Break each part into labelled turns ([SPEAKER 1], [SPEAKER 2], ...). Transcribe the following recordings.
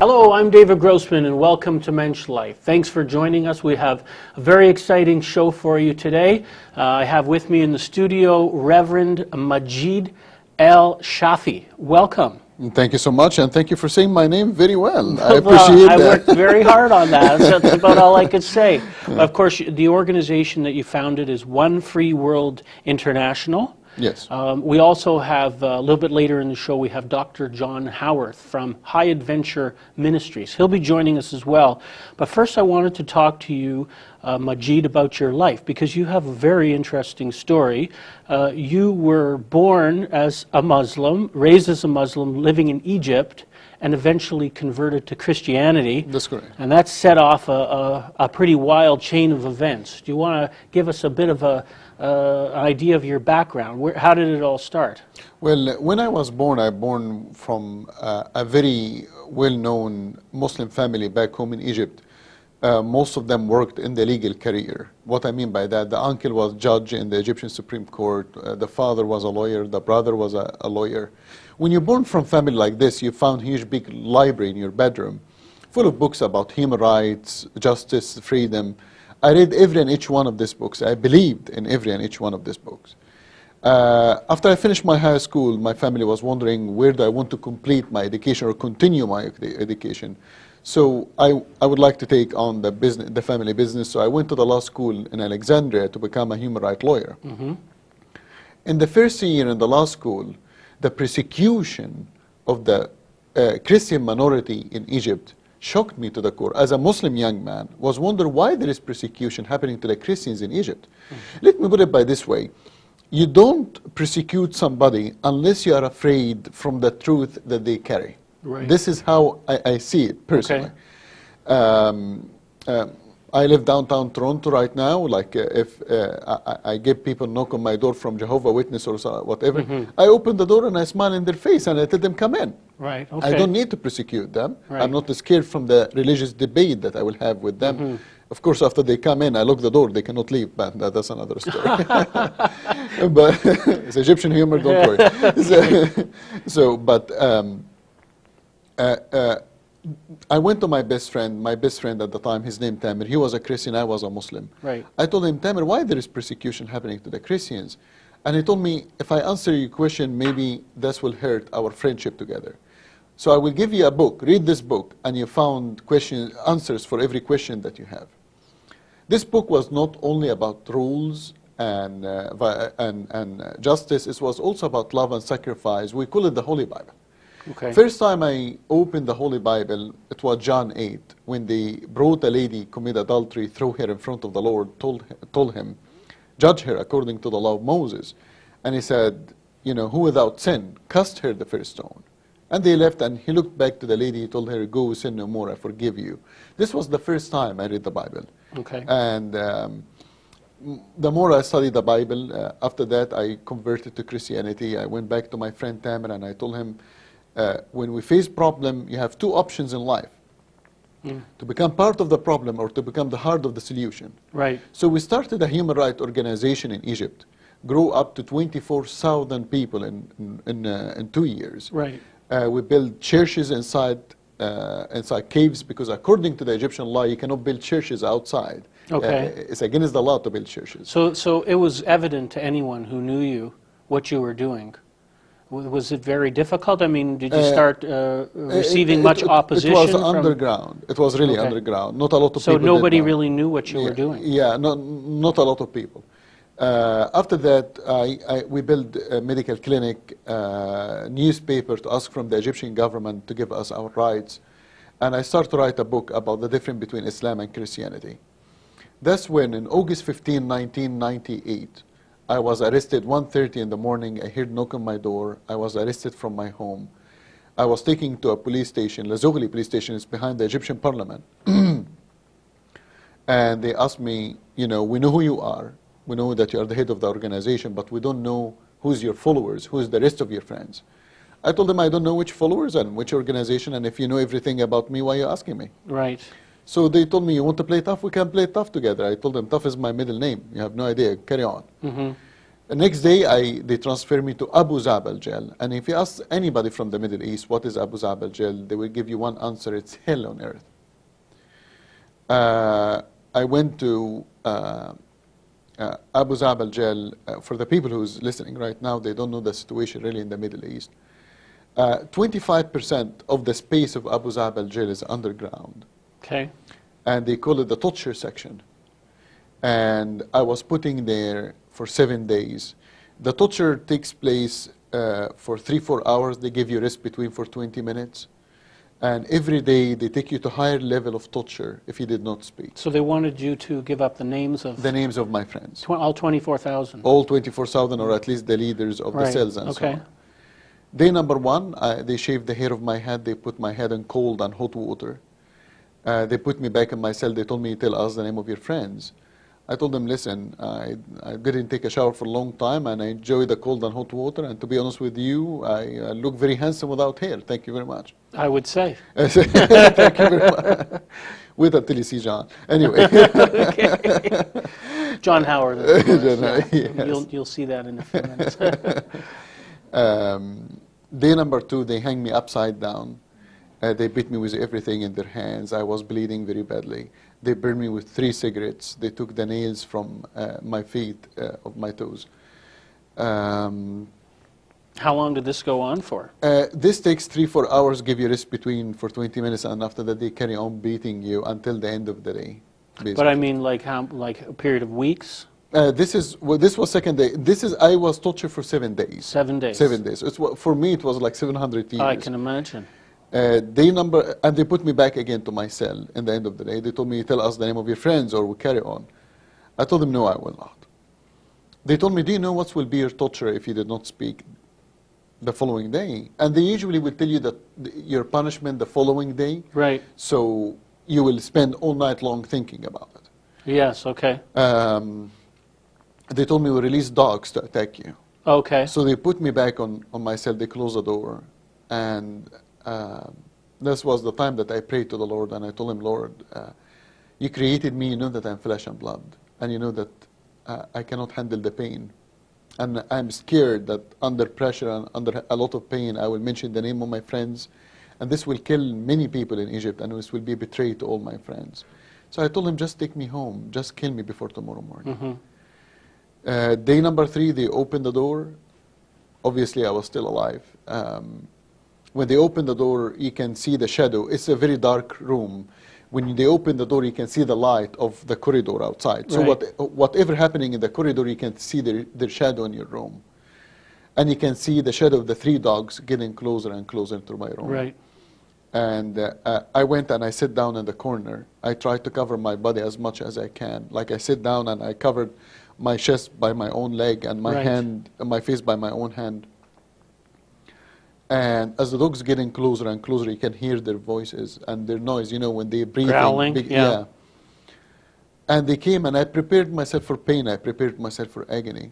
[SPEAKER 1] Hello, I'm David Grossman and welcome to MENSCHlife. Thanks for joining us. We have a very exciting show for you today. I have with me in the studio Reverend Majed El Shafie. Welcome.
[SPEAKER 2] Thank you so much, and thank you for saying my name very well. I appreciate that.
[SPEAKER 1] I worked very hard on that. That's about all I could say. Of course, the organization that you founded is One Free World International.
[SPEAKER 2] Yes.
[SPEAKER 1] We also have, a little bit later in the show, we have Dr. John Howarth from High Adventure Ministries. He'll be joining us as well. But first I wanted to talk to you, Majed, about your life, because you have a very interesting story. You were born as a Muslim, raised as a Muslim, living in Egypt, and eventually converted to Christianity.
[SPEAKER 2] That's correct.
[SPEAKER 1] And that set off a pretty wild chain of events. Do you want to give us a bit of an idea of your background? How did it all start?
[SPEAKER 2] Well, when I was born, I was born from a very well-known Muslim family back home in Egypt. Most of them worked in the legal career. What I mean by that, the uncle was judge in the Egyptian Supreme Court, the father was a lawyer, the brother was a lawyer. When you're born from a family like this, you found a huge big library in your bedroom full of books about human rights, justice, freedom. I read every and each one of these books. I believed in every and each one of these books. After I finished my high school, my family was wondering where do I want to complete my education or continue my education. So I would like to take on the family business. So I went to the law school in Alexandria to become a human rights lawyer. Mm-hmm. In the first year in the law school, the persecution of the Christian minority in Egypt shocked me to the core. As a Muslim young man, was wondering why there is persecution happening to the Christians in Egypt. Mm-hmm. Let me put it by this way. You don't persecute somebody unless you are afraid from the truth that they carry. Right. This is how I see it personally. Okay. I live downtown Toronto right now. Like if I get people knock on my door from Jehovah's Witness or whatever, mm-hmm. I open the door and I smile in their face and I tell them come in. Right. Okay. I don't need to persecute them. Right. I'm not scared from the religious debate that I will have with them. Mm-hmm. Of course, after they come in, I lock the door. They cannot leave, but that's another story. But it's Egyptian humor. Don't worry. But I went to my best friend at the time, his name Tamer. He was a Christian, I was a Muslim. Right. I told him, Tamer, why there is persecution happening to the Christians? And he told me, if I answer your question, maybe this will hurt our friendship together. So I will give you a book, read this book, and you found answers for every question that you have. This book was not only about rules and justice, it was also about love and sacrifice. We call it the Holy Bible. Okay. First time I opened the Holy Bible, it was John 8, when they brought a lady commit adultery, threw her in front of the Lord, told him, judge her according to the law of Moses. And he said, you know, who without sin, cast her the first stone. And they left, and he looked back to the lady, he told her, go sin no more, I forgive you. This was the first time I read the Bible. Okay. And the more I studied the Bible, after that I converted to Christianity. I went back to my friend Tamer and I told him, when we face problem, you have two options in life. To become part of the problem or to become the heart of the solution. Right. So we started a human rights organization in Egypt, grew up to 24,000 people in 2 years. Right. We built churches inside caves because according to the Egyptian law, you cannot build churches outside. Okay. It's against the law to build churches. So
[SPEAKER 1] it was evident to anyone who knew you what you were doing. Was it very difficult? I mean, did you start receiving much opposition?
[SPEAKER 2] It was underground. It was really underground. Not a lot of people. So
[SPEAKER 1] nobody really knew what you were doing?
[SPEAKER 2] Yeah, not a lot of people. After that, we built a medical clinic, newspaper to ask from the Egyptian government to give us our rights. And I started to write a book about the difference between Islam and Christianity. That's when, in August 15, 1998, I was arrested 1:30 in the morning. I heard knock on my door. I was arrested from my home. I was taken to a police station. Lazogli police station is behind the Egyptian parliament. And they asked me, you know, we know who you are. We know that you are the head of the organization, but we don't know who's your followers, who's the rest of your friends. I told them I don't know which followers and which organization, and if you know everything about me, why are you asking me? Right. So they told me, you want to play tough? We can play tough together. I told them, tough is my middle name. You have no idea. Carry on. Mm-hmm. The next day, they transferred me to Abu Zabal jail. And if you ask anybody from the Middle East, what is Abu Zabal jail, they will give you one answer: it's hell on earth. I went to Abu Zabal jail. For the people who's listening right now, they don't know the situation really in the Middle East. 25% of the space of Abu Zabal jail is underground.
[SPEAKER 1] Okay. And
[SPEAKER 2] they call it the torture section. And I was put in there for 7 days. The torture takes place for 3-4 hours. They give you rest between for 20 minutes. And every day they take you to higher level of torture if you did not speak.
[SPEAKER 1] So they wanted you to give up the names of...
[SPEAKER 2] The names of my friends.
[SPEAKER 1] All 24,000.
[SPEAKER 2] All 24,000, or at least the leaders of the cells and so on. Day number 1, they shaved the hair of my head. They put my head in cold and hot water. They put me back in my cell. They told me, tell us the name of your friends. I told them, listen, I didn't take a shower for a long time, and I enjoy the cold and hot water. And to be honest with you, I look very handsome without hair. Thank you very much.
[SPEAKER 1] I would say.
[SPEAKER 2] Thank you very much. Wait until you see John. Anyway.
[SPEAKER 1] John Howard.
[SPEAKER 2] Yes.
[SPEAKER 1] You'll see that in a few minutes.
[SPEAKER 2] Day number 2, they hang me upside down. They beat me with everything in their hands. I was bleeding very badly. They burned me with 3 cigarettes. They took the nails from my feet, of my toes.
[SPEAKER 1] How long did this go on for?
[SPEAKER 2] This takes 3-4 hours, give you rest between for 20 minutes, and after that they carry on beating you until the end of the day. Basically. But
[SPEAKER 1] I mean, like a period of weeks?
[SPEAKER 2] This was second day. I was tortured for 7 days.
[SPEAKER 1] 7 days.
[SPEAKER 2] 7 days. For me, it was like 700 years.
[SPEAKER 1] I can imagine.
[SPEAKER 2] And they put me back again to my cell in the end of the day. They told me, tell us the name of your friends or we carry on. I told them, no, I will not. They told me, do you know what will be your torture if you did not speak the following day? And they usually will tell you that your punishment the following day.
[SPEAKER 1] Right.
[SPEAKER 2] So you will spend all night long thinking about it.
[SPEAKER 1] Yes, okay.
[SPEAKER 2] They told me, we'll release dogs to attack you.
[SPEAKER 1] Okay.
[SPEAKER 2] So they put me back on my cell. They closed the door. And this was the time that I prayed to the Lord, and I told him, Lord, you created me, you know that I'm flesh and blood, and you know that I cannot handle the pain. And I'm scared that under pressure and under a lot of pain, I will mention the name of my friends, and this will kill many people in Egypt, and this will be betrayed to all my friends. So I told him, just take me home, just kill me before tomorrow morning. Mm-hmm. Day number 3, they opened the door. Obviously, I was still alive. When they open the door, you can see the shadow. It's a very dark room. When they open the door, you can see the light of the corridor outside. So whatever happening in the corridor, you can see their shadow in your room. And you can see the shadow of the 3 dogs getting closer and closer to my room.
[SPEAKER 1] Right.
[SPEAKER 2] And I went and I sat down in the corner. I tried to cover my body as much as I can. Like I sit down and I covered my chest by my own leg and my hand, my face by my own hand. And as the dogs getting closer and closer, you can hear their voices and their noise, you know, when they breathe.
[SPEAKER 1] Growling, yeah.
[SPEAKER 2] And they came and I prepared myself for pain. I prepared myself for agony.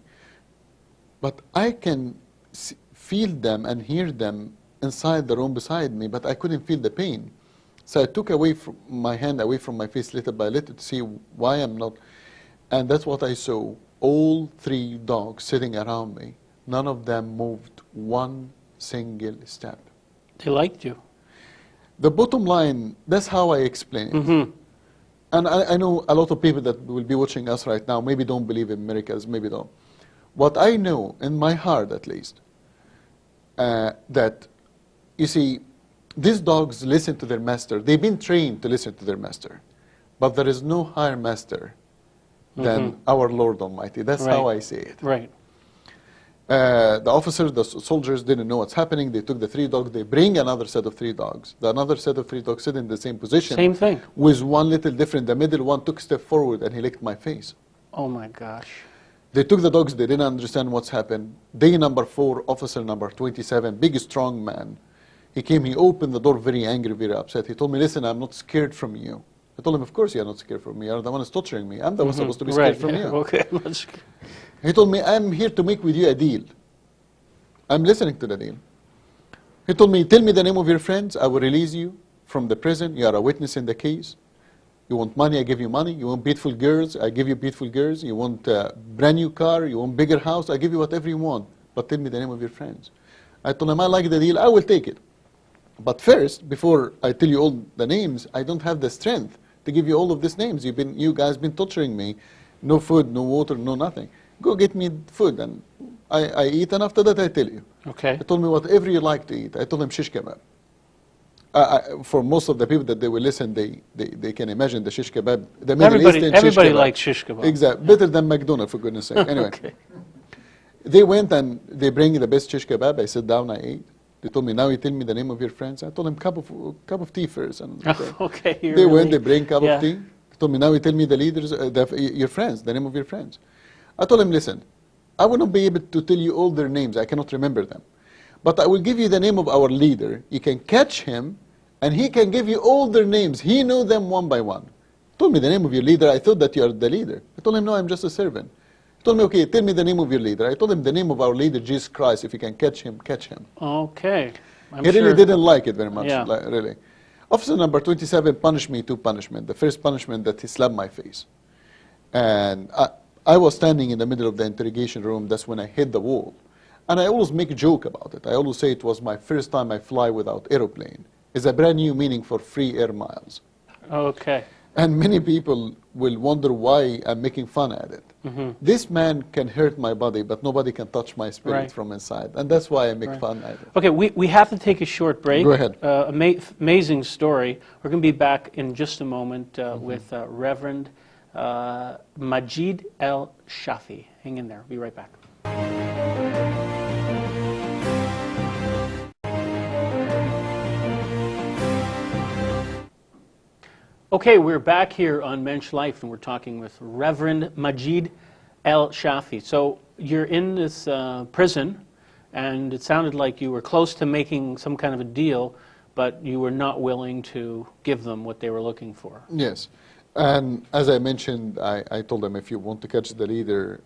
[SPEAKER 2] But I can feel them and hear them inside the room beside me, but I couldn't feel the pain. So I took my hand away from my face little by little to see why I'm not. And that's what I saw. All 3 dogs sitting around me. None of them moved one single step.
[SPEAKER 1] They liked you.
[SPEAKER 2] The bottom line, that's how I explain it. Mm-hmm. And I know a lot of people that will be watching us right now maybe don't believe in miracles, maybe don't. What I know, in my heart at least, that, you see, these dogs listen to their master. They've been trained to listen to their master. But there is no higher master than our Lord Almighty. That's how I say it.
[SPEAKER 1] Right.
[SPEAKER 2] The officers, the soldiers didn't know what's happening. They took the 3 dogs. They bring another set of 3 dogs. Another set of 3 dogs sit in the same position.
[SPEAKER 1] Same thing.
[SPEAKER 2] With one little different. The middle one took a step forward and he licked my face.
[SPEAKER 1] Oh my gosh.
[SPEAKER 2] They took the dogs. They didn't understand what's happened. Day number 4, officer number 27, big strong man. He came, he opened the door very angry, very upset. He told me, listen, I'm not scared from you. I told him, of course you're not scared from me. You're the one who's torturing me. I'm the one supposed to be scared from you.
[SPEAKER 1] Okay.
[SPEAKER 2] He told me, I'm here to make with you a deal. I'm listening to the deal. He told me, tell me the name of your friends. I will release you from the prison. You are a witness in the case. You want money, I give you money. You want beautiful girls, I give you beautiful girls. You want a brand new car, you want bigger house, I give you whatever you want. But tell me the name of your friends. I told him, I like the deal, I will take it. But first, before I tell you all the names, I don't have the strength to give you all of these names. You guys been torturing me. No food, no water, no nothing. Go get me food, and I eat, and after that I tell you.
[SPEAKER 1] Okay.
[SPEAKER 2] He told me whatever you like to eat. I told him shish kebab. For most of the people that they will listen, they can imagine the shish kebab. The Middle Eastern
[SPEAKER 1] everybody
[SPEAKER 2] shish kebab.
[SPEAKER 1] likes shish kebab.
[SPEAKER 2] Exactly. Better than McDonald's, for goodness sake. Anyway.
[SPEAKER 1] Okay.
[SPEAKER 2] They went and they bring the best shish kebab. I sat down, I ate. They told me, now you tell me the name of your friends. I told them cup of tea first. And
[SPEAKER 1] Okay.
[SPEAKER 2] They went, they bring cup of tea. They told me, now you tell me the leaders, your friends, the name of your friends. I told them, listen, I will not be able to tell you all their names. I cannot remember them. But I will give you the name of our leader. You can catch him, and he can give you all their names. He knows them one by one. He told me the name of your leader. I thought that you are the leader. I told him, no, I'm just a servant. He told me, okay, tell me the name of your leader. I told him the name of our leader, Jesus Christ. If you can catch him, catch him.
[SPEAKER 1] Okay.
[SPEAKER 2] He really didn't like it very much, really. Officer number 27 punished me two punishments. The first punishment that he slapped my face. And I was standing in the middle of the interrogation room. That's when I hit the wall. And I always make a joke about it. I always say it was my first time I fly without aeroplane. It's a brand new meaning for free air miles.
[SPEAKER 1] Okay.
[SPEAKER 2] And many people will wonder why I'm making fun at it. This man can hurt my body, but nobody can touch my spirit from inside. And that's why I make fun at it.
[SPEAKER 1] Okay, we have to take a short break.
[SPEAKER 2] Go ahead.
[SPEAKER 1] Amazing story. We're going to be back in just a moment with Reverend Majed El Shafie. Hang in there. We'll be right back. Okay, we're back here on MENSCHlife, and we're talking with Reverend Majed El Shafie. So you're in this prison, and it sounded like you were close to making some kind of a deal, but you were not willing to give them what they were looking for.
[SPEAKER 2] Yes. And as I mentioned, I told them, if you want to catch the leader,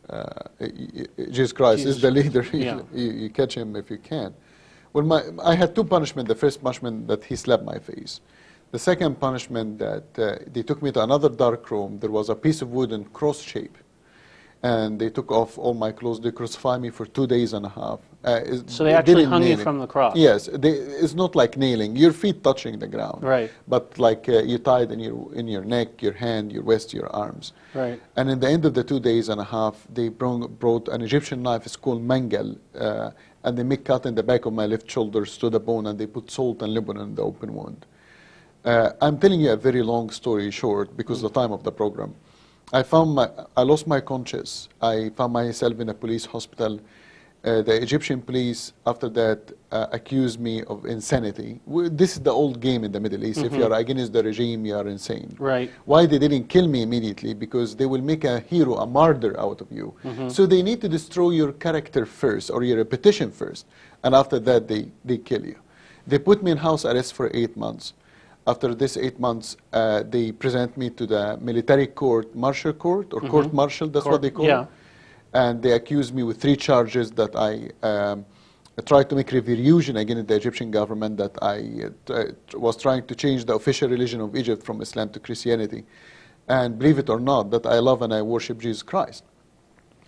[SPEAKER 2] Jesus Christ is the leader. You catch him if you can. Well, I had two punishments. The first punishment that he slapped my face. The second punishment that they took me to another dark room. There was a piece of wood in cross shape. And they took off all my clothes. They crucified me for 2 days and a half.
[SPEAKER 1] So they actually hung you from the cross?
[SPEAKER 2] Yes. It's not like nailing. Your feet touching the ground.
[SPEAKER 1] Right.
[SPEAKER 2] But like you tied in your neck, your hand, your waist, your arms.
[SPEAKER 1] Right.
[SPEAKER 2] And in the end of the 2 days and a half, they brought an Egyptian knife. It's called mangal. And they make cut in the back of my left shoulder to the bone, and they put salt and lemon in the open wound. I'm telling you a very long story short because of the time of the program. I lost my conscience. I found myself in a police hospital. The Egyptian police, after that, accused me of insanity. This is the old game in the Middle East. If you are against the regime, you are insane.
[SPEAKER 1] Right.
[SPEAKER 2] Why they didn't kill me immediately? Because they will make a hero, a martyr out of you. So they need to destroy your character first, or your reputation first. And after that, they kill you. They put me in house arrest for 8 months. After this 8 months, they present me to the military court, martial court, or court martial, that's what they call it. And they accused me with 3 charges that I tried to make revolution against the Egyptian government, that I was trying to change the official religion of Egypt from Islam to Christianity. And believe it or not, that I love and I worship Jesus Christ.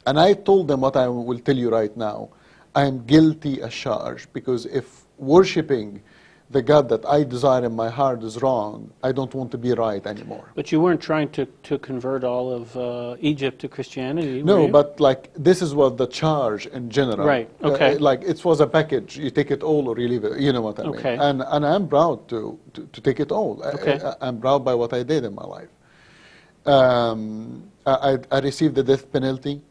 [SPEAKER 2] And I told them what I will tell you right now. I am guilty as charged, because if worshiping the God that I desire in my heart is wrong, I don't want to be right anymore.
[SPEAKER 1] But you weren't trying to convert all of Egypt to Christianity,
[SPEAKER 2] No,
[SPEAKER 1] were you?
[SPEAKER 2] but like this is what the charge in general.
[SPEAKER 1] Right, okay.
[SPEAKER 2] Like it was a package. You take it all or you leave it. You know what I mean?
[SPEAKER 1] Okay.
[SPEAKER 2] And I'm proud to take it all.
[SPEAKER 1] Okay.
[SPEAKER 2] I'm proud by what I did in my life. I received the death penalty.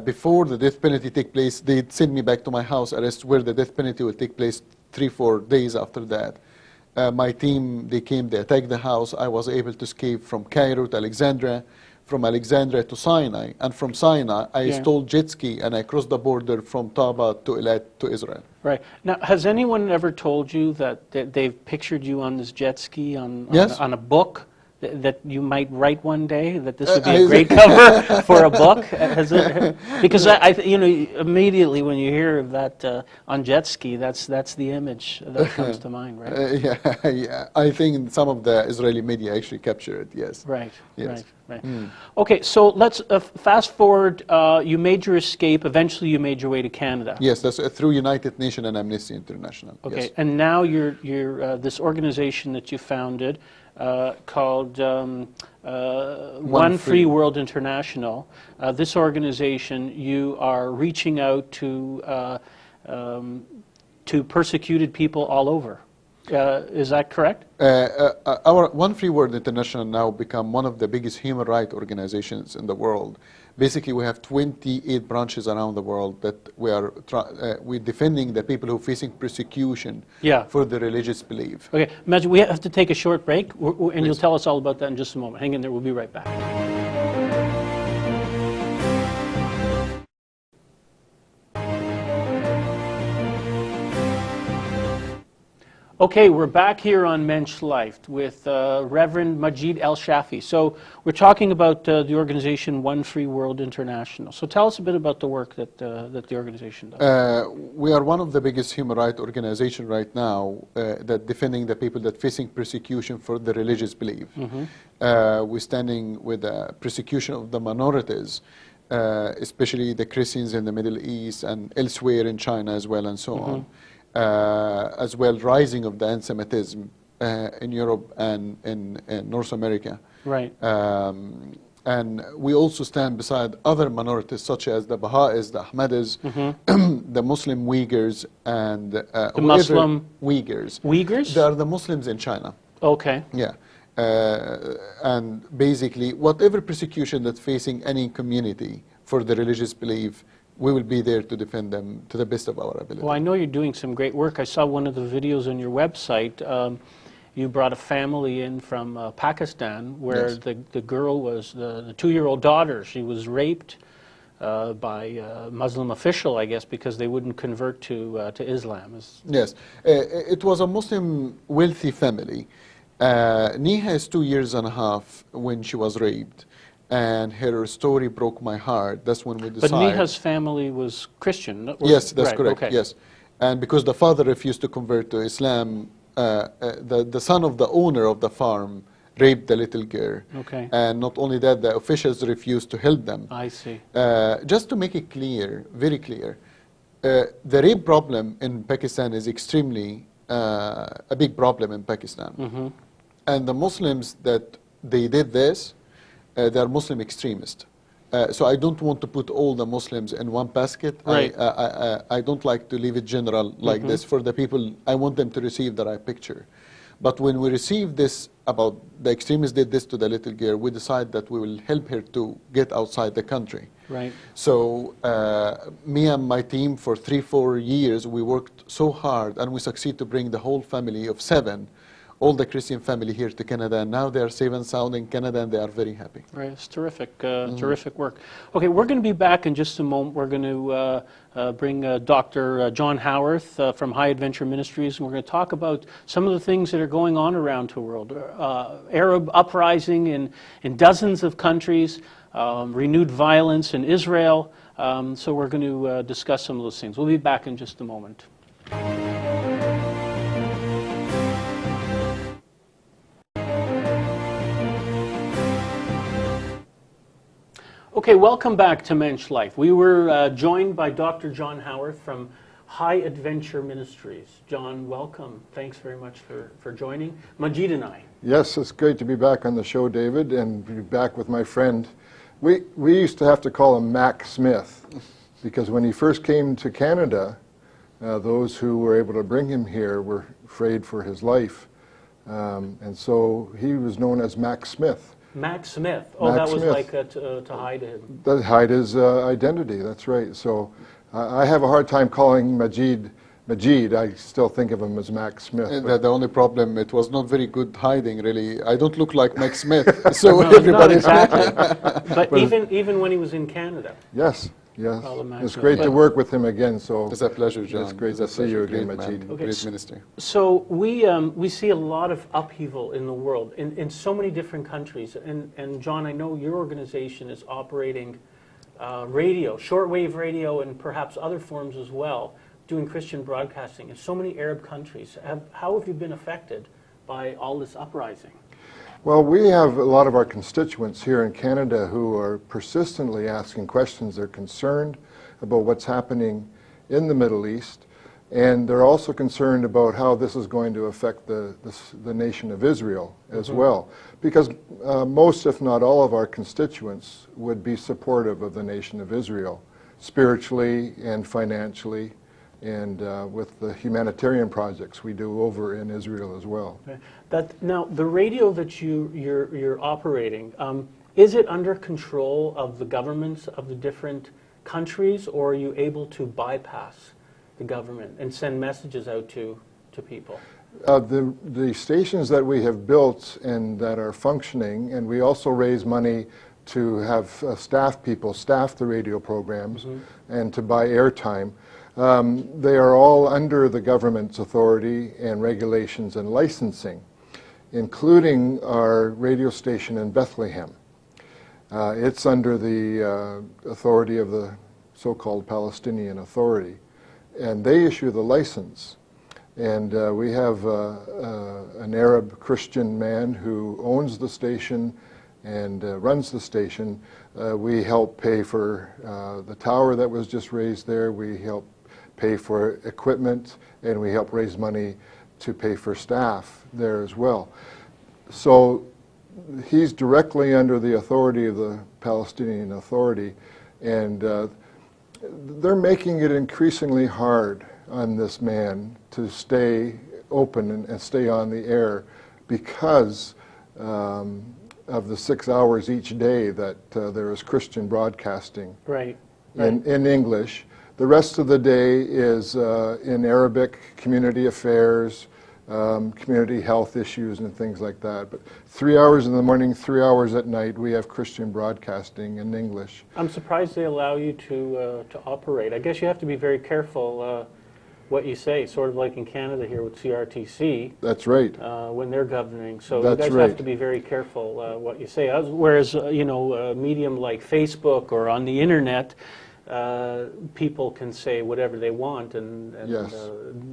[SPEAKER 2] Before the death penalty take place, they send me back to my house arrest, where the death penalty will take place 3-4 days after that. My team, they came, they attacked the house. I was able to escape from Cairo to Alexandria, from Alexandria to Sinai, and from Sinai, I stole jet ski and I crossed the border from Taba to Eilat to Israel.
[SPEAKER 1] Right. Now, has anyone ever told you that they've pictured you on this jet ski on
[SPEAKER 2] Yes.
[SPEAKER 1] on a book? that you might write one day, that this would be a great cover for a book? Because you know, immediately when you hear of that on jet ski, that's the image that comes to mind, right?
[SPEAKER 2] Yeah, I think some of the Israeli media actually capture it. Yes.
[SPEAKER 1] Right.
[SPEAKER 2] Yes.
[SPEAKER 1] Right. Okay, so let's fast forward. You made your escape. Eventually, you made your way to Canada.
[SPEAKER 2] Yes, that's through United Nations and Amnesty International.
[SPEAKER 1] Okay,
[SPEAKER 2] yes.
[SPEAKER 1] and now you're this organization that you founded called One Free World International. This organization, you are reaching out to persecuted people all over. Is that correct?
[SPEAKER 2] Our One Free World International now become one of the biggest human rights organizations in the world. Basically, we have 28 branches around the world that we're defending the people who are facing persecution for their religious belief.
[SPEAKER 1] Okay, Majed, we have to take a short break, and you'll tell us all about that in just a moment. Hang in there, we'll be right back. Okay, we're back here on MENSCHlife with Reverend Majed El Shafie. So we're talking about the organization One Free World International. So tell us a bit about the work that the organization does.
[SPEAKER 2] We are one of the biggest human rights organizations right now that defending the people that facing persecution for their religious belief. We're standing with the persecution of the minorities, especially the Christians in the Middle East and elsewhere in China as well and so on. As well, rising of the anti-Semitism in Europe and in North America.
[SPEAKER 1] Right.
[SPEAKER 2] And we also stand beside other minorities such as the Baha'is, the Ahmadis, the Muslim Uyghurs, and
[SPEAKER 1] the Muslim
[SPEAKER 2] Uyghurs.
[SPEAKER 1] Uyghurs?
[SPEAKER 2] They are the Muslims in China.
[SPEAKER 1] Okay.
[SPEAKER 2] Yeah. And basically, whatever persecution that's facing any community for the religious belief, we will be there to defend them to the best of our ability.
[SPEAKER 1] Well, I know you're doing some great work. I saw one of the videos on your website. You brought a family in from Pakistan where
[SPEAKER 2] Yes.
[SPEAKER 1] the girl was, the 2-year-old daughter, she was raped by a Muslim official, I guess, because they wouldn't convert to Islam.
[SPEAKER 2] Yes. It was a Muslim wealthy family. Neha is 2 years and a half when she was raped. And her story broke my heart. That's when we decided.
[SPEAKER 1] But Neha's family was Christian.
[SPEAKER 2] Yes, that's
[SPEAKER 1] right,
[SPEAKER 2] correct.
[SPEAKER 1] Okay.
[SPEAKER 2] Yes, and because the father refused to convert to Islam, the son of the owner of the farm raped the little girl.
[SPEAKER 1] Okay.
[SPEAKER 2] And not only that, the officials refused to help them.
[SPEAKER 1] I see.
[SPEAKER 2] Just to make it clear, very clear, the rape problem in Pakistan is extremely a big problem in Pakistan. And the Muslims that they did this. They are Muslim extremists. So I don't want to put all the Muslims in one basket.
[SPEAKER 1] Right.
[SPEAKER 2] I don't like to leave it general like this for the people. I want them to receive the right picture. But when we receive this about the extremists did this to the little girl, we decide that we will help her to get outside the country.
[SPEAKER 1] Right.
[SPEAKER 2] So me and my team for 3-4 years, we worked so hard and we succeed to bring the whole family of 7, all the Christian family here to Canada, and now they are safe and sound in Canada, and they are very happy.
[SPEAKER 1] Right, it's terrific, terrific work. Okay, we're going to be back in just a moment. We're going to bring Dr. John Howarth from High Adventure Ministries, and we're going to talk about some of the things that are going on around the world. Arab uprising in dozens of countries, renewed violence in Israel. So we're going to discuss some of those things. We'll be back in just a moment. Okay, welcome back to MENSCHlife. We were joined by Dr. John Howarth from High Adventure Ministries. John, welcome. Thanks very much for joining Majed and I.
[SPEAKER 3] Yes, it's great to be back on the show, David, and be back with my friend. We used to have to call him Mac Smith, because when he first came to Canada, those who were able to bring him here were afraid for his life. And so he was known as Mac Smith.
[SPEAKER 1] Mac Smith. Oh, Mac that was Smith. Like to hide him.
[SPEAKER 3] That hide his identity, that's right. So I have a hard time calling Majed. I still think of him as Mac Smith.
[SPEAKER 2] The only problem, it was not very good hiding, really. I don't look like Mac Smith, so no, everybody.
[SPEAKER 1] Exactly. But even when he was in Canada.
[SPEAKER 3] Yes. Yes, it's great to work with him again. So
[SPEAKER 2] it's a pleasure, John.
[SPEAKER 3] It's great to see you again, Majed.
[SPEAKER 1] Okay.
[SPEAKER 2] Great ministry.
[SPEAKER 1] So we see a lot of upheaval in the world in so many different countries. And John, I know your organization is operating radio, shortwave radio, and perhaps other forms as well, doing Christian broadcasting in so many Arab countries. How have you been affected by all this uprising?
[SPEAKER 3] Well, we have a lot of our constituents here in Canada who are persistently asking questions. They're concerned about what's happening in the Middle East, and they're also concerned about how this is going to affect the nation of Israel as well, because most, if not all, of our constituents would be supportive of the nation of Israel, spiritually and financially, and with the humanitarian projects we do over in Israel as well.
[SPEAKER 1] Okay. Now, the radio that you're operating, is it under control of the governments of the different countries, or are you able to bypass the government and send messages out to people?
[SPEAKER 3] The stations that we have built and that are functioning, and we also raise money to have staff the radio programs and to buy airtime. They are all under the government's authority and regulations and licensing, including our radio station in Bethlehem. It's under the authority of the so-called Palestinian Authority, and they issue the license. And we have an Arab Christian man who owns the station and runs the station. We help pay for the tower that was just raised there. We help pay for equipment, and we help raise money to pay for staff there as well. So he's directly under the authority of the Palestinian Authority, and they're making it increasingly hard on this man to stay open and stay on the air because of the 6 hours each day that there is Christian broadcasting in English. The rest of the day is in Arabic, community affairs, community health issues and things like that. But 3 hours in the morning, 3 hours at night, we have Christian broadcasting in English.
[SPEAKER 1] I'm surprised they allow you to operate. I guess you have to be very careful what you say, sort of like in Canada here with CRTC.
[SPEAKER 3] That's right.
[SPEAKER 1] When they're governing. So you guys have to be very careful what you say. Whereas, you know, a medium like Facebook or on the internet, people can say whatever they want, and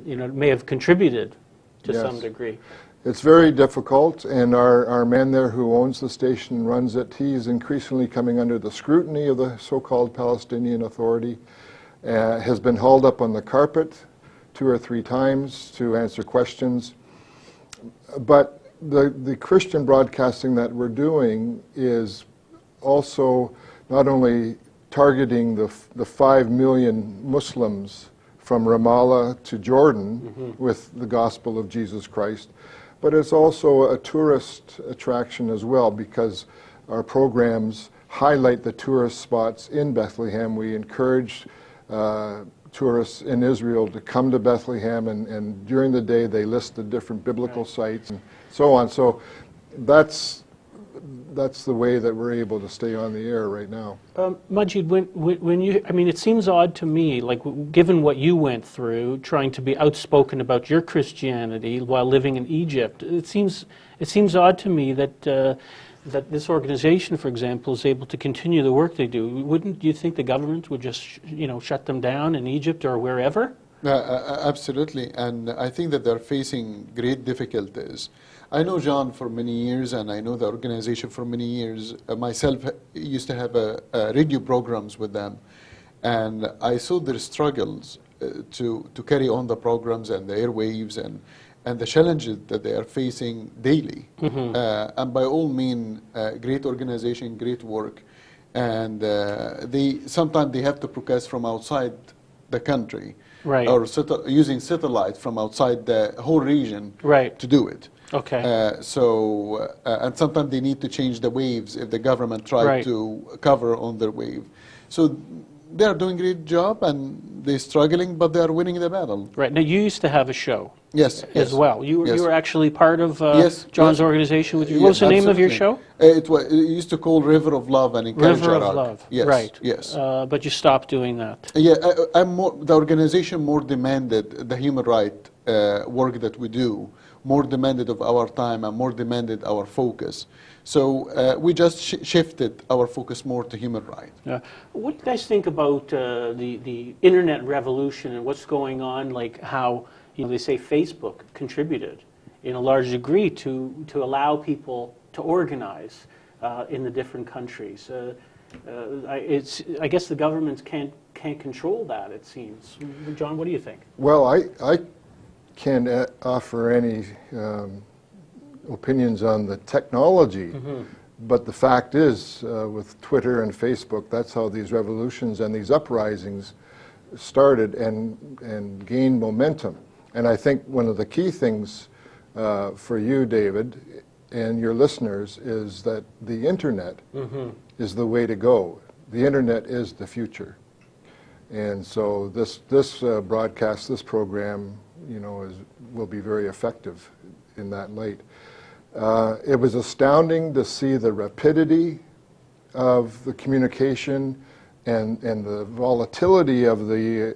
[SPEAKER 1] you know, it may have contributed to some degree.
[SPEAKER 3] It's very difficult, and our man there who owns the station and runs it, he's increasingly coming under the scrutiny of the so-called Palestinian Authority, has been hauled up on the carpet 2 or 3 times to answer questions. But the Christian broadcasting that we're doing is also not only targeting the 5 million Muslims from Ramallah to Jordan with the gospel of Jesus Christ, but it's also a tourist attraction as well, because our programs highlight the tourist spots in Bethlehem. We encourage tourists in Israel to come to Bethlehem, and during the day they list the different biblical sites and so on. So that's the way that we're able to stay on the air right now.
[SPEAKER 1] Majed, when you, I mean, it seems odd to me, like given what you went through, trying to be outspoken about your Christianity while living in Egypt, it seems odd to me that that this organization, for example, is able to continue the work they do. Wouldn't you think the government would just, you know, shut them down in Egypt or wherever?
[SPEAKER 2] Absolutely, and I think that they're facing great difficulties. I know John for many years, and I know the organization for many years. Myself used to have radio programs with them, and I saw their struggles to carry on the programs and the airwaves and the challenges that they are facing daily. And by all means, great organization, great work, and sometimes they have to broadcast from outside the country, or using satellite from outside the whole region to do it.
[SPEAKER 1] Okay.
[SPEAKER 2] And sometimes they need to change the waves if the government tries to cover on their wave. So they are doing a great job, and they're struggling, but they are winning the battle.
[SPEAKER 1] Right. Now, you used to have a show.
[SPEAKER 2] Yes.
[SPEAKER 1] As well. You were actually part of John's organization. What was the name of your show?
[SPEAKER 2] It used to call River of Love and Encourage
[SPEAKER 1] River of
[SPEAKER 2] Iraq.
[SPEAKER 1] Love.
[SPEAKER 2] Yes.
[SPEAKER 1] Right.
[SPEAKER 2] Yes.
[SPEAKER 1] But you stopped doing that.
[SPEAKER 2] Yeah. The organization more demanded the human right work that we do, more demanded of our time and more demanded our focus. So we just shifted our focus more to human rights.
[SPEAKER 1] What do you guys think about the internet revolution and what's going on, like how they say Facebook contributed in a large degree to allow people to organize in the different countries? I guess the governments can't control that, it seems. John, what do you think?
[SPEAKER 3] Well, I can't offer any opinions on the technology, but the fact is, with Twitter and Facebook, that's how these revolutions and these uprisings started and gained momentum. And I think one of the key things for you, David, and your listeners is that the internet is the way to go. The internet is the future. And so this broadcast, this program, will be very effective in that light. It was astounding to see the rapidity of the communication and the volatility of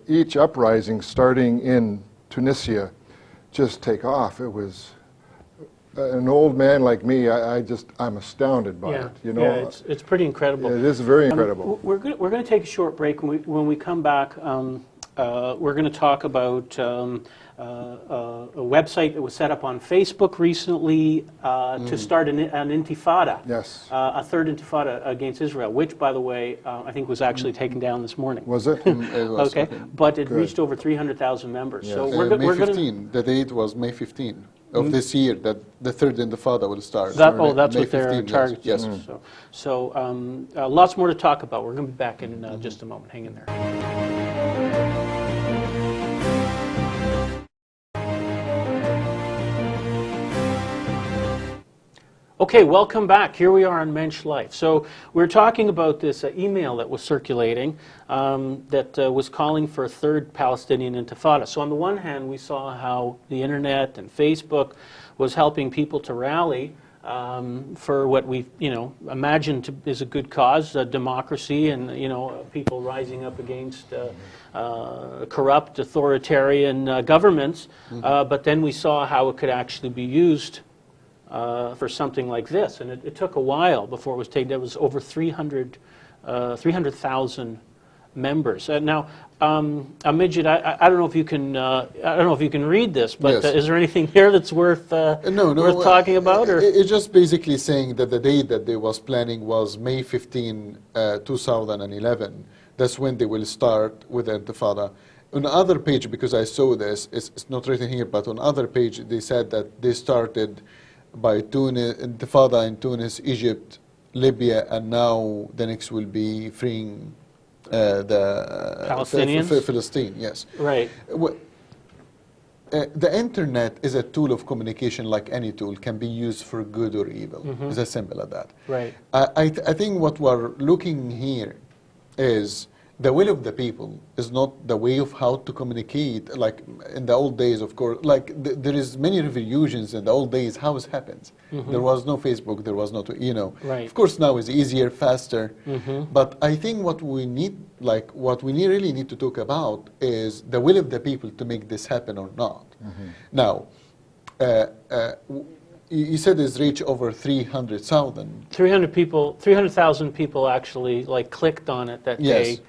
[SPEAKER 3] each uprising starting in Tunisia just take off. It was an old man like me. I'm astounded by it.
[SPEAKER 1] Yeah, it's pretty incredible.
[SPEAKER 3] It is very incredible.
[SPEAKER 1] We're going to take a short break. When we come back, we're going to talk about a website that was set up on Facebook recently to start an intifada.
[SPEAKER 3] Yes.
[SPEAKER 1] A third intifada against Israel, which, by the way, I think was actually taken down this morning.
[SPEAKER 3] Was it?
[SPEAKER 2] It was,
[SPEAKER 1] okay. But it reached over 300,000 members.
[SPEAKER 2] Yes.
[SPEAKER 1] So
[SPEAKER 2] May 15. The date was May 15 of this year that the third intifada will start.
[SPEAKER 1] That's
[SPEAKER 2] May
[SPEAKER 1] what they're
[SPEAKER 2] 15,
[SPEAKER 1] targeting.
[SPEAKER 2] Yes.
[SPEAKER 1] So lots more to talk about. We're going to be back in just a moment. Hang in there. Okay, welcome back. Here we are on MENSCHlife. So we're talking about this email that was circulating that was calling for a third Palestinian intifada. So on the one hand, we saw how the internet and Facebook was helping people to rally for what we imagined is a good cause, democracy, and people rising up against corrupt authoritarian governments. But then we saw how it could actually be used for something like this, and it took a while before it was taken. There was over 300,000 members. Now, Majed, I don't know if you can. I don't know if you can read this, but
[SPEAKER 2] yes.
[SPEAKER 1] Is there anything here that's worth worth talking about? Or
[SPEAKER 2] it's just basically saying that the date that they was planning was May 15, 2011. That's when they will start with the intifada. On the other page, because I saw this, it's not written here, but on the other page they said that they started by Tunis, intifada in Tunis, Egypt, Libya, and now the next will be freeing the
[SPEAKER 1] Palestinians?
[SPEAKER 2] Palestine, yes.
[SPEAKER 1] Right.
[SPEAKER 2] The internet is a tool of communication like any tool, can be used for good or evil. It's as simple as that.
[SPEAKER 1] Right.
[SPEAKER 2] I think what we're looking here is the will of the people is not the way of how to communicate. Like in the old days, of course, like there is many revolutions in the old days, how it happens. There was no Facebook, there was no,
[SPEAKER 1] Right.
[SPEAKER 2] Of course now it's easier, faster. But I think what we need, really need to talk about is the will of the people to make this happen or not. Now, you said it's reached over 300,000.
[SPEAKER 1] 300,000 people actually clicked on it that day.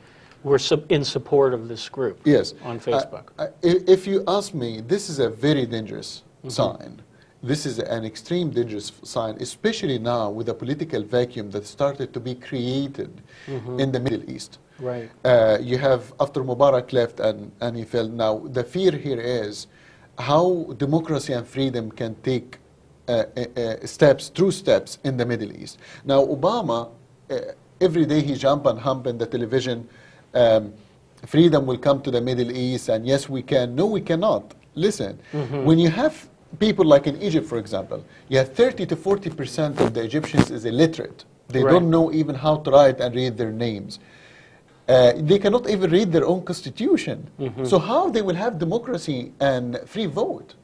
[SPEAKER 1] Were in support of this group on Facebook.
[SPEAKER 2] If you ask me, this is a very dangerous sign. This is an extreme dangerous sign, especially now with the political vacuum that started to be created in the Middle East.
[SPEAKER 1] Right.
[SPEAKER 2] You have, after Mubarak left and he fell, now the fear here is how democracy and freedom can take true steps in the Middle East. Now Obama, every day he jump and hump in the television, freedom will come to the Middle East, and yes, we can. No, we cannot. Listen, when you have people like in Egypt, for example, you have 30 to 40% of the Egyptians is illiterate. They don't know even how to write and read their names. They cannot even read their own constitution. So how they will have democracy and free vote?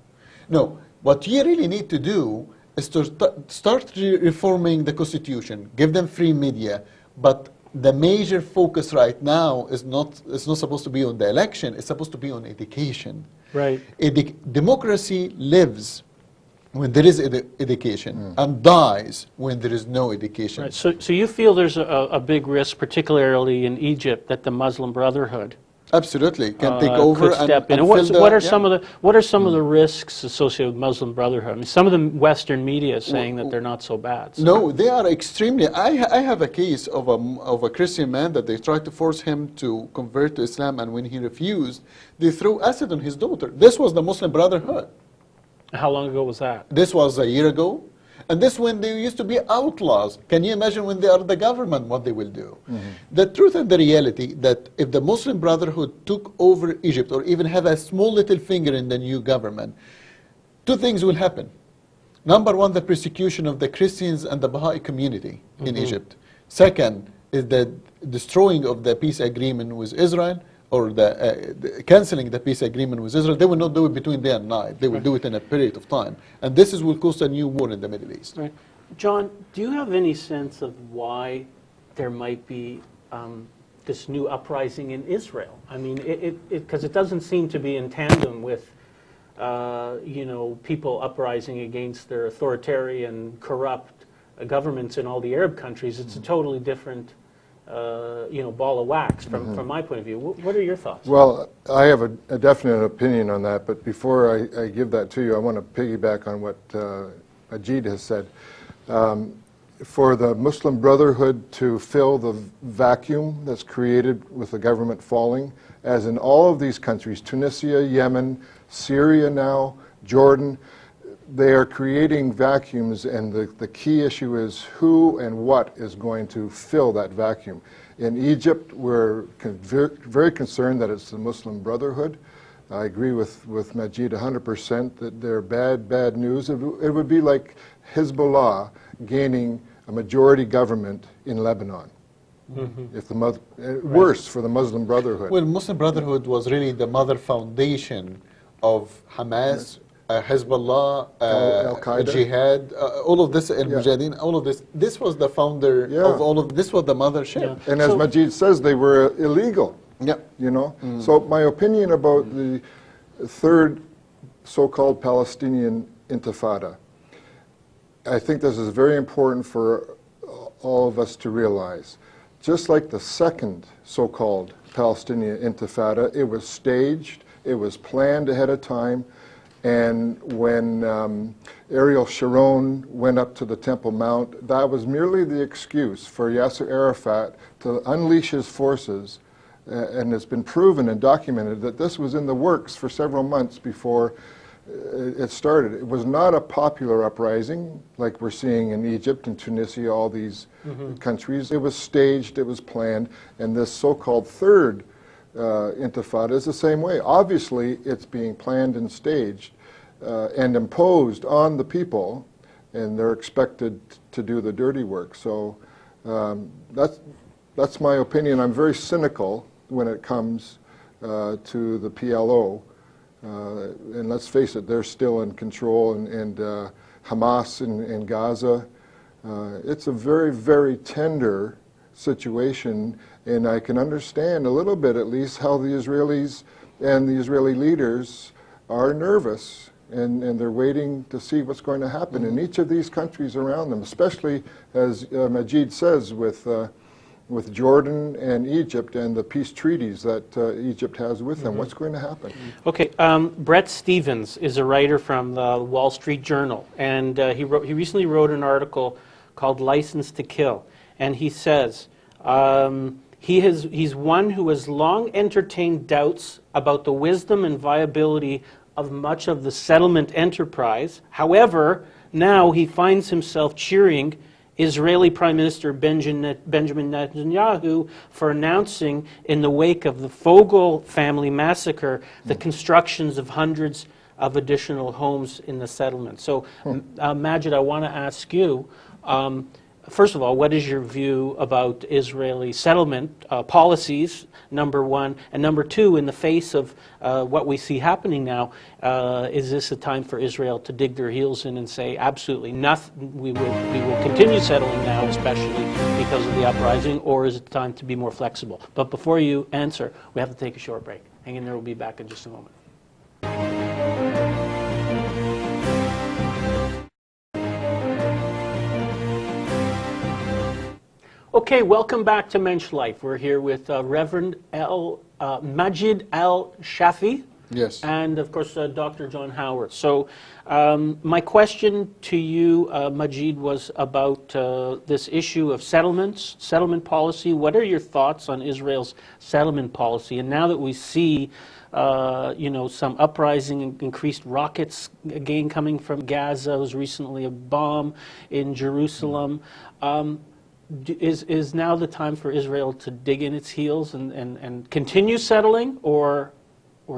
[SPEAKER 2] No, what you really need to do is to start reforming the constitution, give them free media, but the major focus right now is not supposed to be on the election, it's supposed to be on education.
[SPEAKER 1] Right.
[SPEAKER 2] Democracy lives when there is education and dies when there is no education.
[SPEAKER 1] Right. So you feel there's a big risk, particularly in Egypt, that the Muslim Brotherhood
[SPEAKER 2] absolutely can take over
[SPEAKER 1] could step in.
[SPEAKER 2] and
[SPEAKER 1] what are some of the risks associated with Muslim Brotherhood? I mean, some of the Western media is saying that they're not so bad. So.
[SPEAKER 2] No, they are extremely. I have a case of a Christian man that they tried to force him to convert to Islam, and when he refused, they threw acid on his daughter. This was the Muslim Brotherhood.
[SPEAKER 1] How long ago was that?
[SPEAKER 2] This was a year ago. And this when they used to be outlaws. Can you imagine when they are the government, what they will do? The truth and the reality that if the Muslim Brotherhood took over Egypt or even have a small little finger in the new government, two things will happen. Number one, the persecution of the Christians and the Baha'i community in Egypt. Second is the destroying of the peace agreement with Israel, or the canceling the peace agreement with Israel. They will not do it between day and night. They will do it in a period of time. And this will cause a new war in the Middle East.
[SPEAKER 1] Right. John, do you have any sense of why there might be this new uprising in Israel? I mean, because it doesn't seem to be in tandem with people uprising against their authoritarian, corrupt governments in all the Arab countries. It's a totally different ball of wax from my point of view. What are your thoughts?
[SPEAKER 3] Well, I have a definite opinion on that, but before I give that to you, I want to piggyback on what Majed has said. For the Muslim Brotherhood to fill the vacuum that's created with the government falling, as in all of these countries, Tunisia, Yemen, Syria now, Jordan, they are creating vacuums, and the key issue is who and what is going to fill that vacuum. In Egypt, we're very concerned that it's the Muslim Brotherhood. I agree with Majed 100% that they're bad news. It would be like Hezbollah gaining a majority government in Lebanon. If worse for the Muslim Brotherhood.
[SPEAKER 2] Well, Muslim Brotherhood was really the mother foundation of Hamas, Hezbollah,
[SPEAKER 3] Al-Qaeda,
[SPEAKER 2] Jihad, all of this, Mujahideen, all of this. This was the founder of all of this. Was the mothership.
[SPEAKER 3] Yeah. And as Majed says, they were illegal.
[SPEAKER 2] Yeah.
[SPEAKER 3] So my opinion about the third so-called Palestinian Intifada, I think this is very important for all of us to realize. Just like the second so-called Palestinian Intifada, it was staged, it was planned ahead of time. And when Ariel Sharon went up to the Temple Mount, that was merely the excuse for Yasser Arafat to unleash his forces. And it's been proven and documented that this was in the works for several months before it started. It was not a popular uprising like we're seeing in Egypt and Tunisia, all these countries. It was staged, it was planned, and this so-called third Intifada is the same way. Obviously, it's being planned and staged and imposed on the people, and they're expected to do the dirty work. So that's my opinion. I'm very cynical when it comes to the PLO. And let's face it, they're still in control, and Hamas in Gaza. It's a very, very tender situation, and I can understand a little bit at least how the Israelis and the Israeli leaders are nervous, and they're waiting to see what's going to happen in each of these countries around them, especially, as Majed says, with Jordan and Egypt and the peace treaties that Egypt has with them. What's going to happen?
[SPEAKER 1] Okay, Brett Stevens is a writer from the Wall Street Journal, and he recently wrote an article called License to Kill, and he says he's one who has long entertained doubts about the wisdom and viability of much of the settlement enterprise. However, now he finds himself cheering Israeli Prime Minister Benjamin Netanyahu for announcing, in the wake of the Fogel family massacre, the constructions of hundreds of additional homes in the settlement. So, Majed, I want to ask you, first of all, what is your view about Israeli settlement policies, number one? And number two, in the face of what we see happening now, is this a time for Israel to dig their heels in and say, absolutely nothing, we will continue settling now, especially because of the uprising, or is it time to be more flexible? But before you answer, we have to take a short break. Hang in there, we'll be back in just a moment. Okay, welcome back to MENSCHlife. We're here with Reverend Majed El Shafie.
[SPEAKER 2] Yes.
[SPEAKER 1] And, of course, Dr. John Howarth. So my question to you, Majed, was about this issue of settlement policy. What are your thoughts on Israel's settlement policy? And now that we see some uprising, increased rockets again coming from Gaza, there was recently a bomb in Jerusalem. Is now the time for Israel to dig in its heels and continue settling, or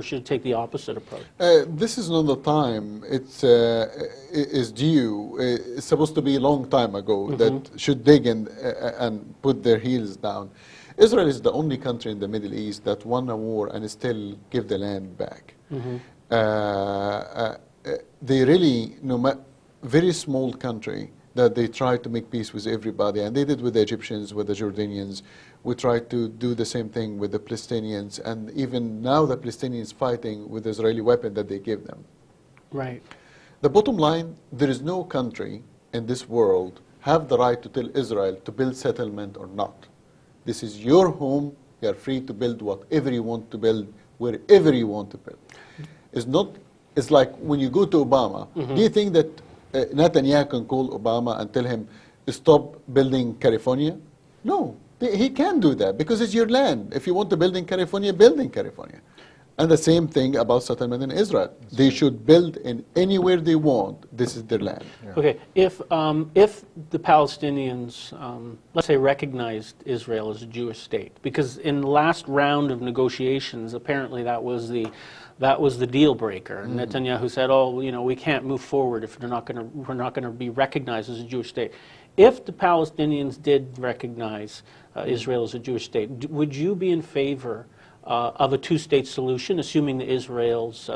[SPEAKER 1] should it take the opposite approach?
[SPEAKER 2] This is not the time. It's due. It's supposed to be a long time ago that should dig in and put their heels down. Israel is the only country in the Middle East that won a war and still give the land back. They really, very small country, that they tried to make peace with everybody, and they did with the Egyptians, with the Jordanians. We tried to do the same thing with the Palestinians, and even now the Palestinians fighting with the Israeli weapon that they give them.
[SPEAKER 1] Right.
[SPEAKER 2] The bottom line, there is no country in this world have the right to tell Israel to build settlement or not. This is your home. You are free to build whatever you want to build, wherever you want to build. It's like when you go to Obama, do you think that Netanyahu can call Obama and tell him, stop building California? No, he can't do that because it's your land. If you want to build in California, build in California. And the same thing about settlement in Israel. They should build in anywhere they want. This is their land.
[SPEAKER 1] Yeah. Okay, if the Palestinians, let's say, recognized Israel as a Jewish state, because in the last round of negotiations, apparently that was the deal breaker. Netanyahu said, "Oh, we can't move forward if we're not going to be recognized as a Jewish state." If the Palestinians did recognize Israel as a Jewish state, would you be in favor of a two-state solution, assuming that Israel's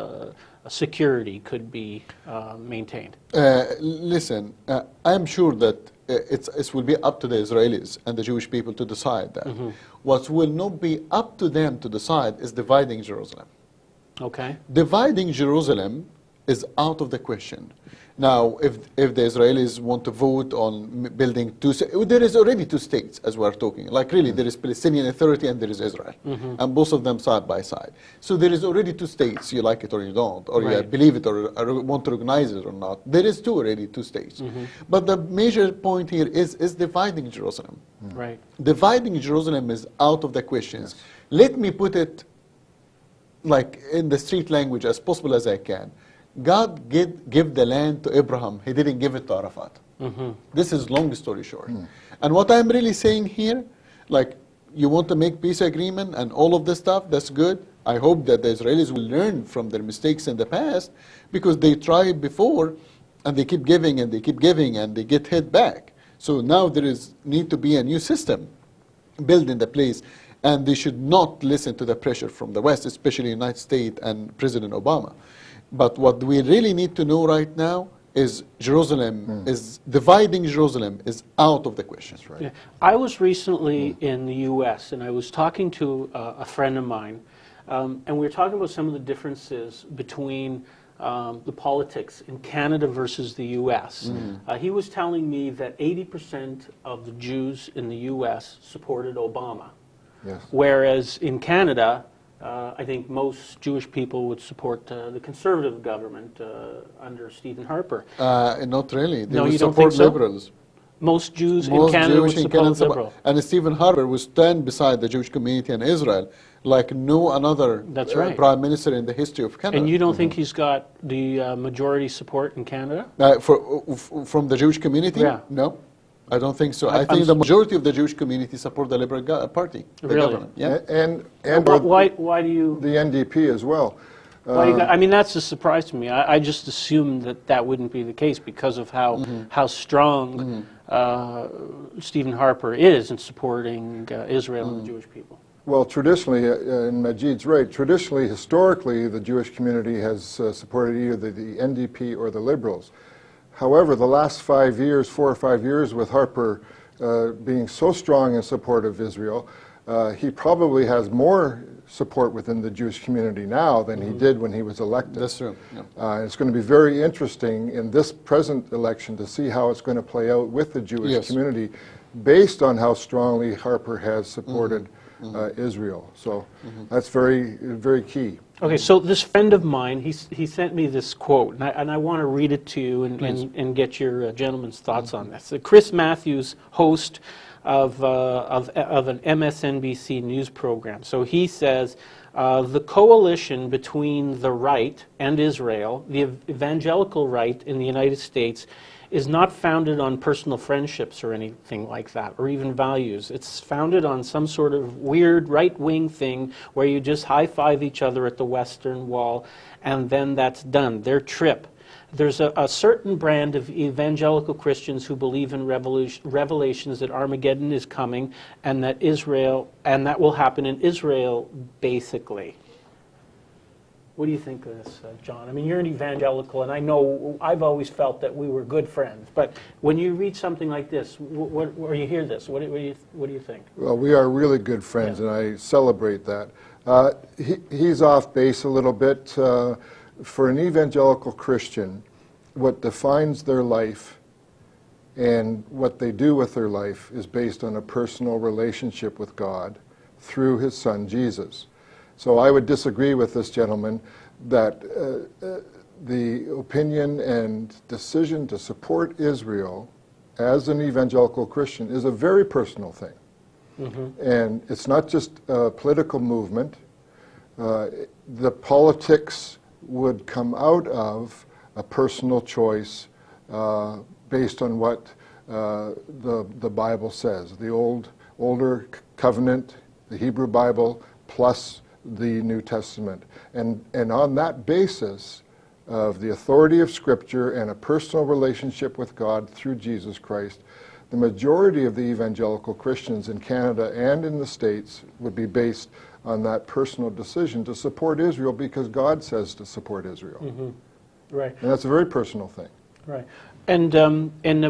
[SPEAKER 1] security could be maintained?
[SPEAKER 2] Listen, I'm sure that it will be up to the Israelis and the Jewish people to decide that. What will not be up to them to decide is dividing Jerusalem.
[SPEAKER 1] Okay.
[SPEAKER 2] Dividing Jerusalem is out of the question. Now, if the Israelis want to vote on building there is already two states, as we're talking. Like really, there is Palestinian Authority and there is Israel. And both of them side by side. So there is already two states, you like it or you don't, or you believe it or want to recognize it or not. There is already two states. But the major point here is dividing Jerusalem.
[SPEAKER 1] Right.
[SPEAKER 2] Dividing Jerusalem is out of the questions. Let me put it like in the street language as possible as I can. God give the land to Abraham. He didn't give it to Arafat. This is long story short. And what I'm really saying here, like you want to make peace agreement and all of this stuff, that's good. I hope that the Israelis will learn from their mistakes in the past because they tried before and they keep giving and they keep giving and they get hit back. So now there need to be a new system built in the place. And they should not listen to the pressure from the West, especially the United States and President Obama. But what we really need to know right now is dividing Jerusalem is out of the question.
[SPEAKER 3] That's right.
[SPEAKER 1] Yeah. I was recently in the U.S. and I was talking to a friend of mine, and we were talking about some of the differences between the politics in Canada versus the U.S. He was telling me that 80% of the Jews in the U.S. supported Obama.
[SPEAKER 3] Yes.
[SPEAKER 1] Whereas in Canada, I think most Jewish people would support the conservative government under Stephen Harper.
[SPEAKER 2] Not really. They
[SPEAKER 1] no,
[SPEAKER 2] would
[SPEAKER 1] you don't
[SPEAKER 2] support
[SPEAKER 1] think so?
[SPEAKER 2] liberals.
[SPEAKER 1] Most Jews in Canada would support liberal.
[SPEAKER 2] And Stephen Harper would stand beside the Jewish community in Israel like no another prime minister in the history of Canada.
[SPEAKER 1] And you don't think he's got the majority support in Canada?
[SPEAKER 2] From the Jewish community?
[SPEAKER 1] Yeah.
[SPEAKER 2] No. I don't think so. I think the majority of the Jewish community support the Liberal Party, the
[SPEAKER 1] really?
[SPEAKER 2] government. Yeah.
[SPEAKER 3] And
[SPEAKER 1] why do you...
[SPEAKER 3] The NDP as well.
[SPEAKER 1] I mean, that's a surprise to me. I just assumed that wouldn't be the case because of how strong Stephen Harper is in supporting Israel and the Jewish people.
[SPEAKER 3] Well, traditionally, and Majid's right, traditionally, historically, the Jewish community has supported either the NDP or the Liberals. However, the last 5 years, 4 or 5 years, with Harper being so strong in support of Israel, he probably has more support within the Jewish community now than he did when he was elected.
[SPEAKER 2] That's true. Yeah.
[SPEAKER 3] It's going to be very interesting in this present election to see how it's going to play out with the Jewish community based on how strongly Harper has supported Israel. So that's very, very key.
[SPEAKER 1] Okay, so this friend of mine, he sent me this quote, and I want to read it to you and get your gentleman's thoughts on this. Chris Matthews, host of an MSNBC news program. So he says, the coalition between the right and Israel, the evangelical right in the United States, is not founded on personal friendships or anything like that, or even values. It's founded on some sort of weird right-wing thing where you just high-five each other at the Western Wall, and then that's done. Their trip. There's a certain brand of evangelical Christians who believe in revelations that Armageddon is coming and that will happen in Israel, basically. What do you think of this, John? I mean, you're an evangelical, and I know I've always felt that we were good friends. But when you read something like this, or you hear this, what do you think?
[SPEAKER 3] Well, we are really good friends, and I celebrate that. He's off base a little bit. For an evangelical Christian, what defines their life and what they do with their life is based on a personal relationship with God through His Son, Jesus. So I would disagree with this gentleman that the opinion and decision to support Israel as an evangelical Christian is a very personal thing. And it's not just a political movement. The politics would come out of a personal choice based on what the Bible says. The older covenant, the Hebrew Bible, plus the New Testament. And on that basis of the authority of Scripture and a personal relationship with God through Jesus Christ, the majority of the evangelical Christians in Canada and in the States would be based on that personal decision to support Israel because God says to support Israel.
[SPEAKER 1] Right.
[SPEAKER 3] And that's a very personal thing.
[SPEAKER 1] Right. And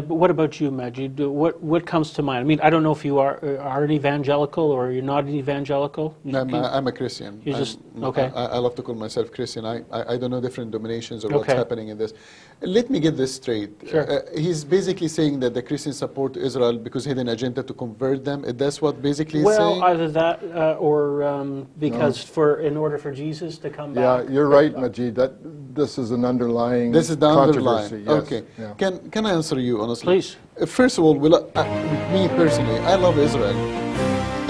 [SPEAKER 1] what about you, Majid? What comes to mind? I mean, I don't know if you are an evangelical or you're not an evangelical.
[SPEAKER 2] I'm a Christian.
[SPEAKER 1] You just okay.
[SPEAKER 2] I love to call myself Christian. I don't know different denominations or what's happening in this. Let me get this straight.
[SPEAKER 1] Sure.
[SPEAKER 2] He's basically saying that the Christians support Israel because he had an agenda to convert them. That's what basically he's saying?
[SPEAKER 1] Well, either that or because in order for Jesus to come back.
[SPEAKER 3] Yeah, you're right, Majid. This is an underlying
[SPEAKER 2] This is the
[SPEAKER 3] controversy.
[SPEAKER 2] underlying.
[SPEAKER 3] Yes.
[SPEAKER 2] Okay.
[SPEAKER 3] Yeah.
[SPEAKER 2] Can I answer you honestly?
[SPEAKER 1] Please.
[SPEAKER 2] First of all, me personally, I love Israel,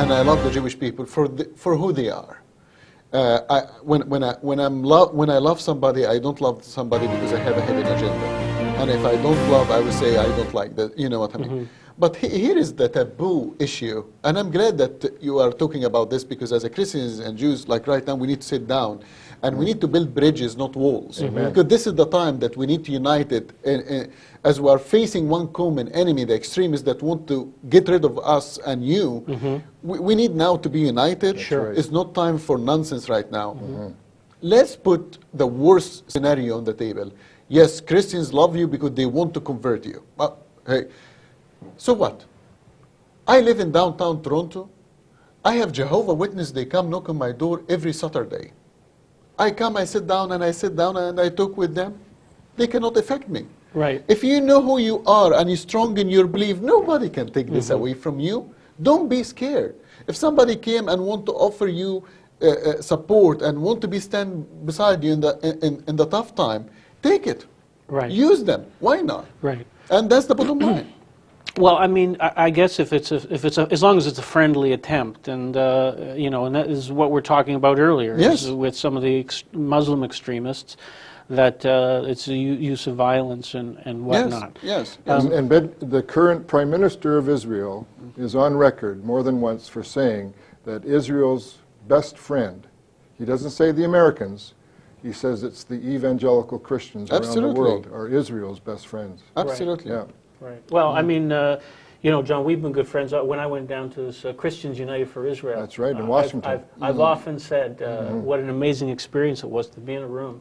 [SPEAKER 2] and I love the Jewish people for who they are. When I love somebody, I don't love somebody because I have a hidden agenda. And if I don't love, I would say I don't like that. You know what I mean? But here is the taboo issue, and I'm glad that you are talking about this because as a Christians and Jews, like right now, we need to sit down and we need to build bridges, not walls. Because this is the time that we need to unite it. As we are facing one common enemy, the extremists that want to get rid of us and you, we need now to be united.
[SPEAKER 1] Sure.
[SPEAKER 2] It's not time for nonsense right now. Let's put the worst scenario on the table. Yes, Christians love you because they want to convert you. But hey, so what? I live in downtown Toronto. I have Jehovah Witness. They come knock on my door every Saturday. I come, I sit down, and I talk with them. They cannot affect me.
[SPEAKER 1] Right.
[SPEAKER 2] If you know who you are and you're strong in your belief, nobody can take this away from you. Don't be scared. If somebody came and want to offer you support and want to be stand beside you in the tough time, take it.
[SPEAKER 1] Right.
[SPEAKER 2] Use them. Why not?
[SPEAKER 1] Right.
[SPEAKER 2] And that's the bottom line.
[SPEAKER 1] Well, I mean, I guess if it's as long as it's a friendly attempt, and and that is what we're talking about earlier.
[SPEAKER 2] Yes.
[SPEAKER 1] With some of the Muslim extremists, that it's the use of violence and whatnot.
[SPEAKER 2] Yes.
[SPEAKER 3] And the current Prime Minister of Israel is on record more than once for saying that Israel's best friend, he doesn't say the Americans, he says it's the evangelical Christians around the world are Israel's best friends.
[SPEAKER 2] Absolutely.
[SPEAKER 3] Yeah.
[SPEAKER 1] Right. Well, I mean, you know, John, we've been good friends. When I went down to this Christians United for Israel.
[SPEAKER 3] That's right, in Washington.
[SPEAKER 1] I've often said what an amazing experience it was to be in a room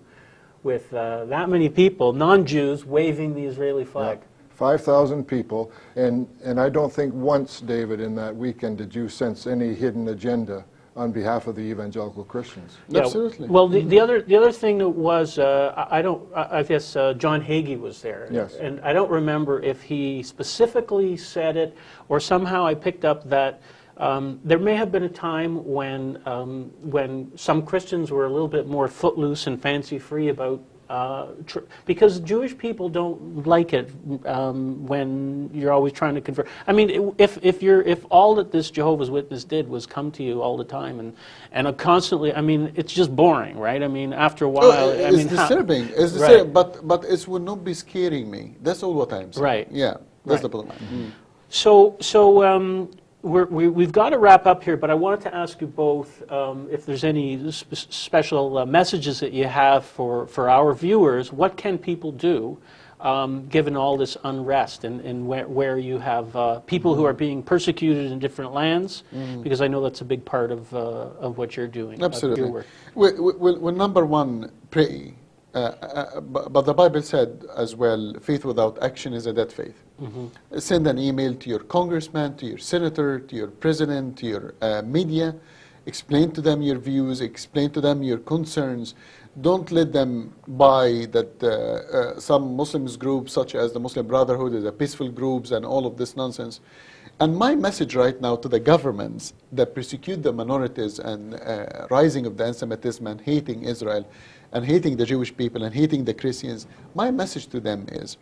[SPEAKER 1] with that many people, non-Jews, waving the Israeli flag.
[SPEAKER 3] Yeah. 5,000 people, and I don't think once, David, in that weekend did you sense any hidden agenda on behalf of the evangelical Christians.
[SPEAKER 1] Yeah,
[SPEAKER 2] absolutely.
[SPEAKER 1] Well, the other thing that was, I guess John Hagee was there.
[SPEAKER 3] Yes.
[SPEAKER 1] And I don't remember if he specifically said it, or somehow I picked up that there may have been a time when some Christians were a little bit more footloose and fancy-free about because Jewish people don't like it when you're always trying to convert. I mean, if all that this Jehovah's Witness did was come to you all the time and constantly, I mean, it's just boring, right? I mean, after a while,
[SPEAKER 2] it's disturbing. It's disturbing, but it would not be scaring me. That's all what I'm saying.
[SPEAKER 1] Right.
[SPEAKER 2] Yeah, that's the bottom line.
[SPEAKER 1] So we've got to wrap up here, but I wanted to ask you both if there's any special messages that you have for our viewers. What can people do, given all this unrest and where you have people who are being persecuted in different lands? Because I know that's a big part of what you're doing.
[SPEAKER 2] Absolutely. Well, number one, pray. But the Bible said as well, faith without action is a dead faith. Send an email to your congressman, to your senator, to your president, to your media. Explain to them your views, explain to them your concerns. Don't let them buy that some Muslims groups, such as the Muslim Brotherhood, is a peaceful groups and all of this nonsense. And my message right now to the governments that persecute the minorities and rising of the anti-Semitism and hating Israel and hating the Jewish people and hating the Christians, my message to them is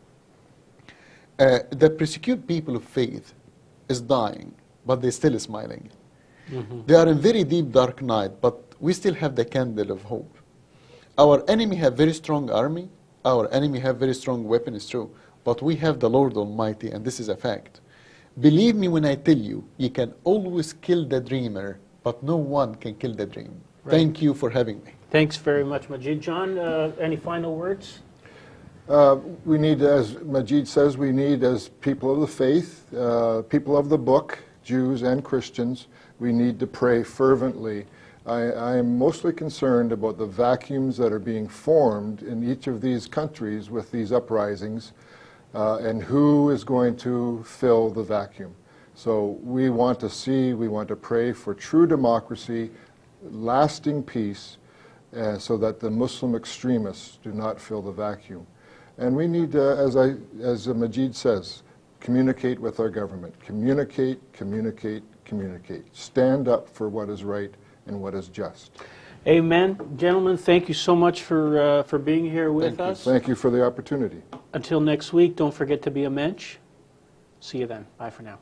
[SPEAKER 2] the persecute people of faith is dying, but they're still smiling. They are in very deep dark night, but we still have the candle of hope. Our enemy have very strong army, our enemy have very strong weapons, true, but we have the Lord Almighty, and this is a fact. Believe me when I tell you, you can always kill the dreamer, but no one can kill the dream. Right. Thank you for having me.
[SPEAKER 1] Thanks very much, Majed. John, any final words?
[SPEAKER 3] We need, as Majed says, we need, as people of the faith, people of the book, Jews and Christians, we need to pray fervently. I am mostly concerned about the vacuums that are being formed in each of these countries with these uprisings, and who is going to fill the vacuum. So we want to pray for true democracy, lasting peace, so that the Muslim extremists do not fill the vacuum. And we need, as Majed says, communicate with our government. Communicate, communicate, communicate. Stand up for what is right and what is just.
[SPEAKER 1] Amen. Gentlemen, thank you so much for being here with us.
[SPEAKER 3] Thank you for the opportunity.
[SPEAKER 1] Until next week, don't forget to be a mensch. See you then. Bye for now.